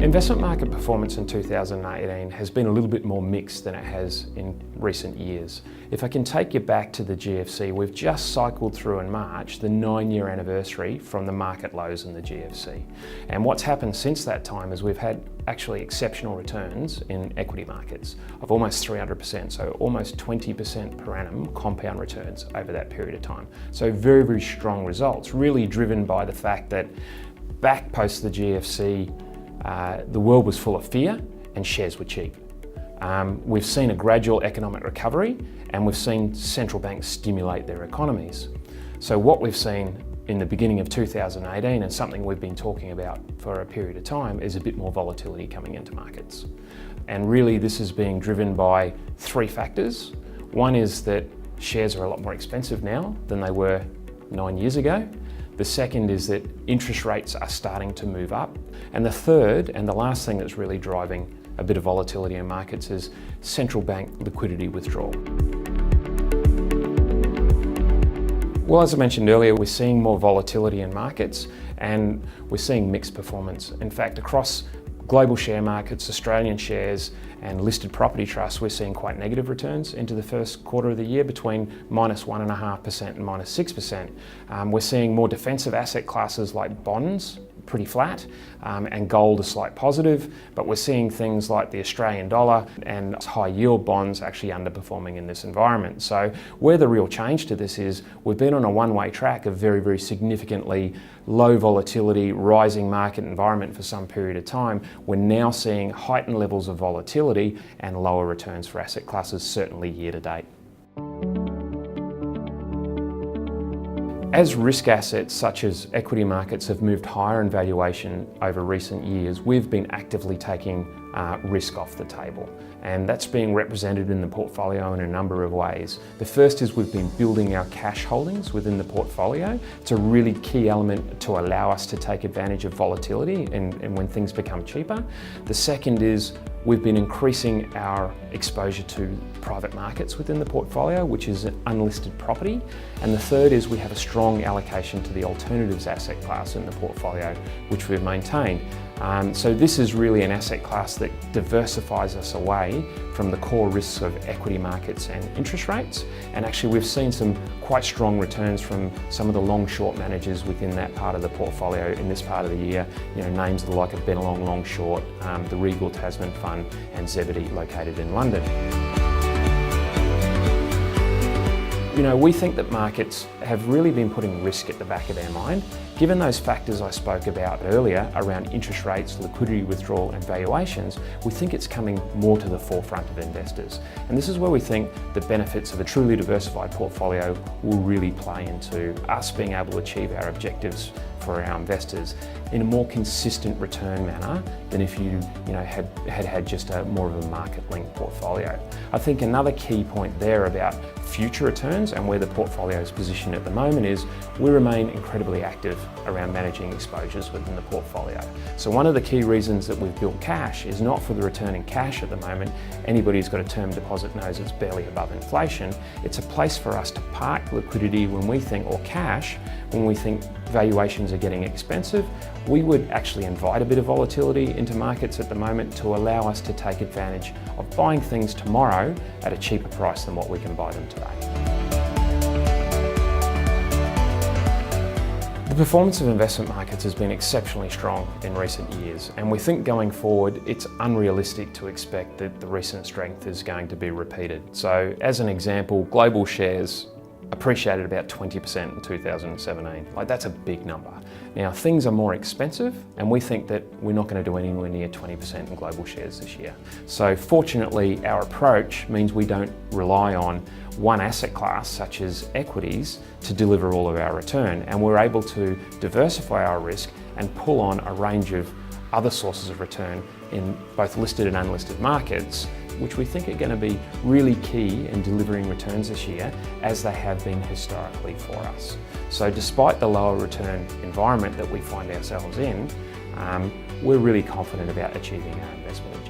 Investment market performance in 2018 has been a little bit more mixed than it has in recent years. If I can take you back to the GFC, we've just cycled through in March the 9-year anniversary from the market lows in the GFC. And what's happened since that time is we've had actually exceptional returns in equity markets of almost 300%, so almost 20% per annum compound returns over that period of time. So very, very strong results, really driven by the fact that back post the GFC, the world was full of fear and shares were cheap. We've seen a gradual economic recovery and we've seen central banks stimulate their economies. So what we've seen in the beginning of 2018, and something we've been talking about for a period of time, is a bit more volatility coming into markets. And really this is being driven by three factors. One is that shares are a lot more expensive now than they were 9 years ago. The second is that interest rates are starting to move up. And the third, and the last thing that's really driving a bit of volatility in markets, is central bank liquidity withdrawal. Well, as I mentioned earlier, we're seeing more volatility in markets and we're seeing mixed performance. In fact, across global share markets, Australian shares and listed property trusts, we're seeing quite negative returns into the first quarter of the year, between -1.5% and -6%. We're seeing more defensive asset classes like bonds pretty flat, and gold a slight positive, but we're seeing things like the Australian dollar and high yield bonds actually underperforming in this environment. So where the real change to this is, we've been on a one-way track of very, very significantly low volatility, rising market environment for some period of time. We're now seeing heightened levels of volatility and lower returns for asset classes, certainly year to date. As risk assets such as equity markets have moved higher in valuation over recent years, we've been actively taking risk off the table. And that's being represented in the portfolio in a number of ways. The first is we've been building our cash holdings within the portfolio. It's a really key element to allow us to take advantage of volatility and when things become cheaper. The second is we've been increasing our exposure to private markets within the portfolio, which is an unlisted property. And the third is we have a strong allocation to the alternatives asset class in the portfolio, which we've maintained. So this is really an asset class that diversifies us away from the core risks of equity markets and interest rates. And actually we've seen some quite strong returns from some of the long-short managers within that part of the portfolio in this part of the year. You know, names like Bennelong Long Short, the Regal Tasman Fund and Zebedee, located in London. You know, we think that markets have really been putting risk at the back of their mind. Given those factors I spoke about earlier around interest rates, liquidity withdrawal and valuations, we think it's coming more to the forefront of investors. And this is where we think the benefits of a truly diversified portfolio will really play into us being able to achieve our objectives for our investors in a more consistent return manner than if you had just a more of a market-linked portfolio. I think another key point there about future returns and where the portfolio is positioned at the moment is we remain incredibly active around managing exposures within the portfolio. So one of the key reasons that we've built cash is not for the return in cash at the moment. Anybody who's got a term deposit knows it's barely above inflation. It's a place for us to park liquidity when we think, or cash, when we think valuations are getting expensive. We would actually invite a bit of volatility into markets at the moment to allow us to take advantage of buying things tomorrow at a cheaper price than what we can buy them today. The performance of investment markets has been exceptionally strong in recent years, and we think going forward it's unrealistic to expect that the recent strength is going to be repeated. So as an example, global shares appreciated about 20% in 2017. Like, that's a big number. Now, things are more expensive and we think that we're not going to do anywhere near 20% in global shares this year. So fortunately, our approach means we don't rely on one asset class, such as equities, to deliver all of our return, and we're able to diversify our risk and pull on a range of other sources of return in both listed and unlisted markets, which we think are going to be really key in delivering returns this year, as they have been historically for us. So despite the lower return environment that we find ourselves in, we're really confident about achieving our investment